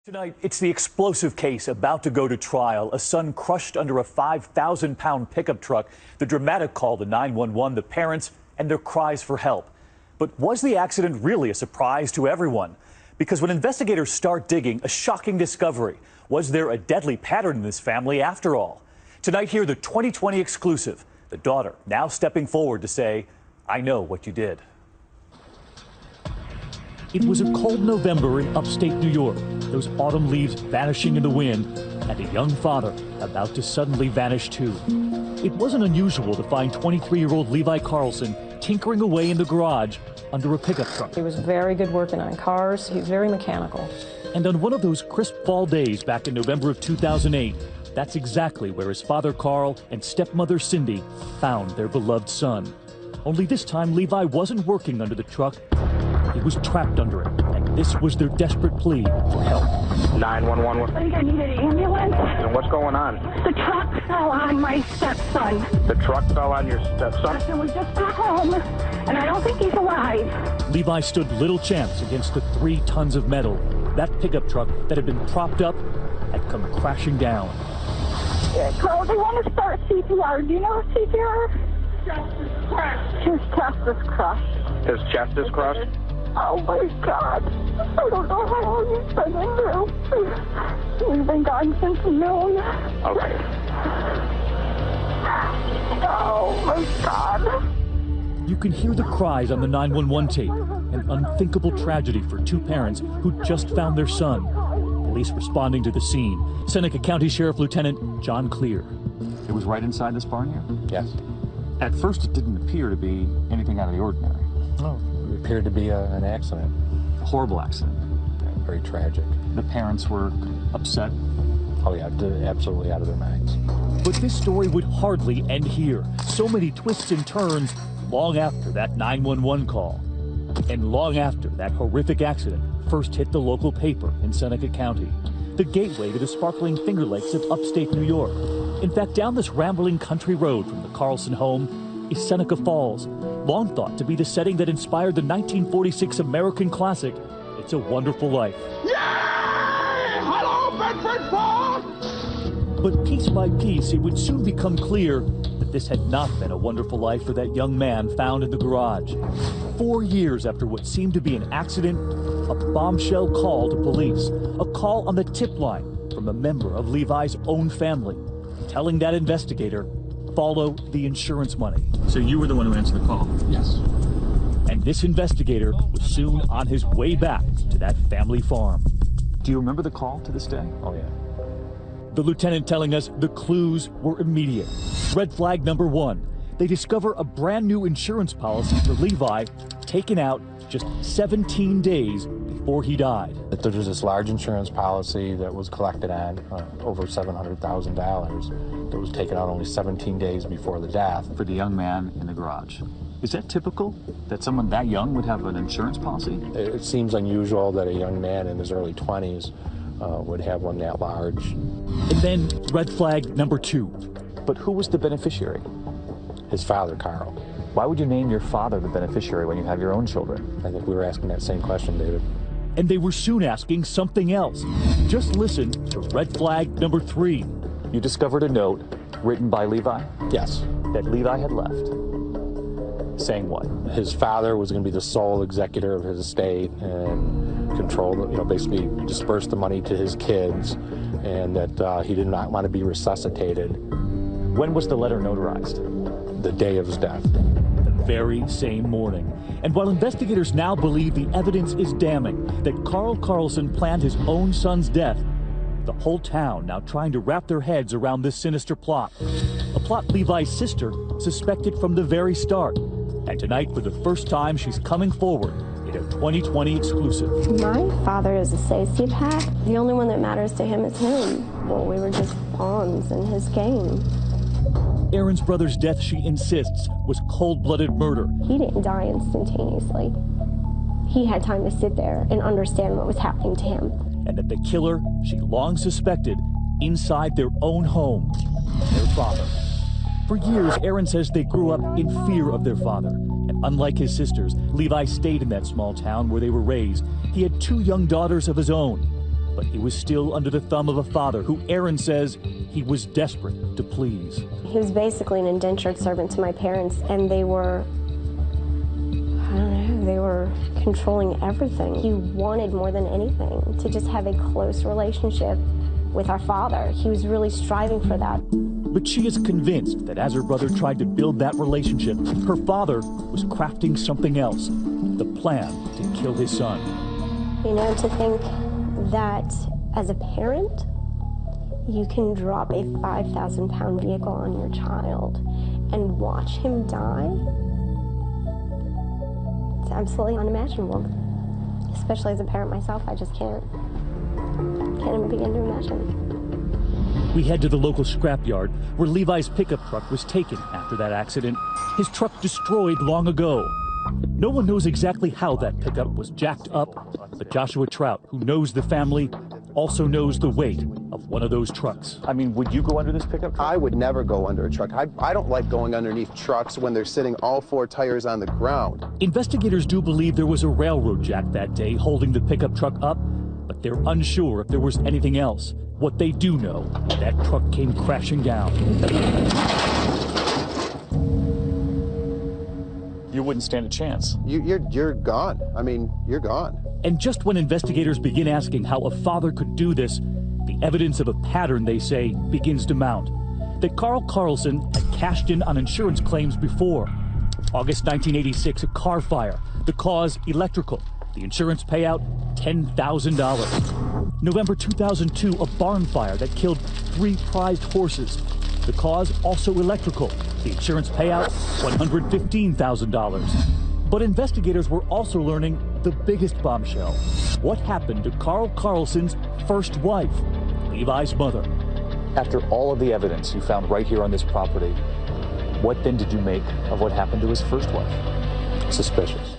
Tonight, it's the explosive case about to go to trial. A son crushed under a 5,000-pound pickup truck. The dramatic call to 911, the parents, and their cries for help. But was the accident really a surprise to everyone? Because when investigators start digging, a shocking discovery. Was there a deadly pattern in this family after all? Tonight, here, the 2020 exclusive. The daughter now stepping forward to say, "I know what you did." It was a cold November in upstate New York, those autumn leaves vanishing in the wind, and a young father about to suddenly vanish too. It wasn't unusual to find 23-year-old Levi Karlsen tinkering away in the garage under a pickup truck. He was very good working on cars. He was very mechanical. And on one of those crisp fall days back in November of 2008, that's exactly where his father Carl and stepmother Cindy found their beloved son. Only this time, Levi wasn't working under the truck. He was trapped under it, and this was their desperate plea for help. 911. I think I need an ambulance. And what's going on? The truck fell on my stepson. The truck fell on your stepson? And we just got home, and I don't think he's alive. Levi stood little chance against the 3 tons of metal. That pickup truck that had been propped up had come crashing down. Yeah, Carl, they want to start CPR. Do you know CPR? His chest is crushed. His chest is crushed? Oh my God. I don't know how long he's been in there. We've been gone since noon. Okay. Oh my God. You can hear the cries on the 911 tape. An unthinkable tragedy for 2 parents who just found their son. Police responding to the scene. Seneca County Sheriff Lieutenant John Clear. It was right inside this barn here? Yes. At first, it didn't appear to be anything out of the ordinary. No, it appeared to be an accident. A horrible accident. Yeah, very tragic. The parents were upset. Oh yeah, absolutely out of their minds. But this story would hardly end here. So many twists and turns long after that 911 call. And long after that horrific accident first hit the local paper in Seneca County. The gateway to the sparkling Finger Lakes of upstate New York. In fact, down this rambling country road from the Karlsen home is Seneca Falls, long thought to be the setting that inspired the 1946 American classic, It's a Wonderful Life. Yay! Hello, Bedford Falls! But piece by piece, it would soon become clear that this had not been a wonderful life for that young man found in the garage. 4 years after what seemed to be an accident, a bombshell call to police, a call on the tip line from a member of Levi's own family, telling that investigator, follow the insurance money. So you were the one who answered the call? Yes. And this investigator was soon on his way back to that family farm. Do you remember the call to this day? Oh yeah. The lieutenant telling us the clues were immediate. Red flag number 1. They discover a brand new insurance policy for Levi taken out just 17 days before he died. There was this large insurance policy that was collected on over $700,000 that was taken out only 17 days before the death. For the young man in the garage. Is that typical that someone that young would have an insurance policy? It seems unusual that a young man in his early 20s would have one that large. And then red flag number 2. But who was the beneficiary? His father, Carl. Why would you name your father the beneficiary when you have your own children? I think we were asking that same question, David. And they were soon asking something else. Just listen to red flag number 3. You discovered a note written by Levi Yes. that Levi had left. Saying what? His father was going to be the sole executor of his estate and control, basically disperse the money to his kids, and that he did not want to be resuscitated. When was the letter notarized? The day of his death. The very same morning. And while investigators now believe the evidence is damning that Carl Karlsen planned his own son's death, the whole town now trying to wrap their heads around this sinister plot. A plot Levi's sister suspected from the very start. And tonight, for the first time, she's coming forward in a 2020 exclusive. My father is a sociopath. The only one that matters to him is him. Well, we were just pawns in his game. Aaron's brother's death, she insists, was cold-blooded murder. He didn't die instantaneously. He had time to sit there and understand what was happening to him. And that the killer she long suspected inside their own home, their father. For years, Aaron says they grew up in fear of their father. And unlike his sisters, Levi stayed in that small town where they were raised. He had 2 young daughters of his own. But he was still under the thumb of a father who Aaron says he was desperate to please. He was basically an indentured servant to my parents, and they were, I don't know, they were controlling everything. He wanted more than anything to just have a close relationship with our father. He was really striving for that. But she is convinced that as her brother tried to build that relationship, her father was crafting something else, the plan to kill his son. You know, to think that as a parent, you can drop a 5,000-pound vehicle on your child and watch him die, it's absolutely unimaginable. Especially as a parent myself, I just can't even begin to imagine. We head to the local scrapyard where Levi's pickup truck was taken after that accident. His truck destroyed long ago. No one knows exactly how that pickup was jacked up, but Joshua Trout, who knows the family, also knows the weight of one of those trucks. I mean, would you go under this pickup truck? I would never go under a truck. I don't like going underneath trucks when they're sitting all four tires on the ground. Investigators do believe there was a railroad jack that day holding the pickup truck up, but they're unsure if there was anything else. What they do know, that truck came crashing down. You wouldn't stand a chance. You're gone. I mean, you're gone. And just when investigators begin asking how a father could do this, the evidence of a pattern, they say, begins to mount. That Karlsen had cashed in on insurance claims before. August 1986, a car fire. The cause, electrical. The insurance payout, $10,000. November 2002, a barn fire that killed 3 prized horses. The cause, also electrical. The insurance payout, $115,000. But investigators were also learning the biggest bombshell. What happened to Karlsen's first wife, Levi's mother? After all of the evidence you found right here on this property, what then did you make of what happened to his first wife? Suspicious.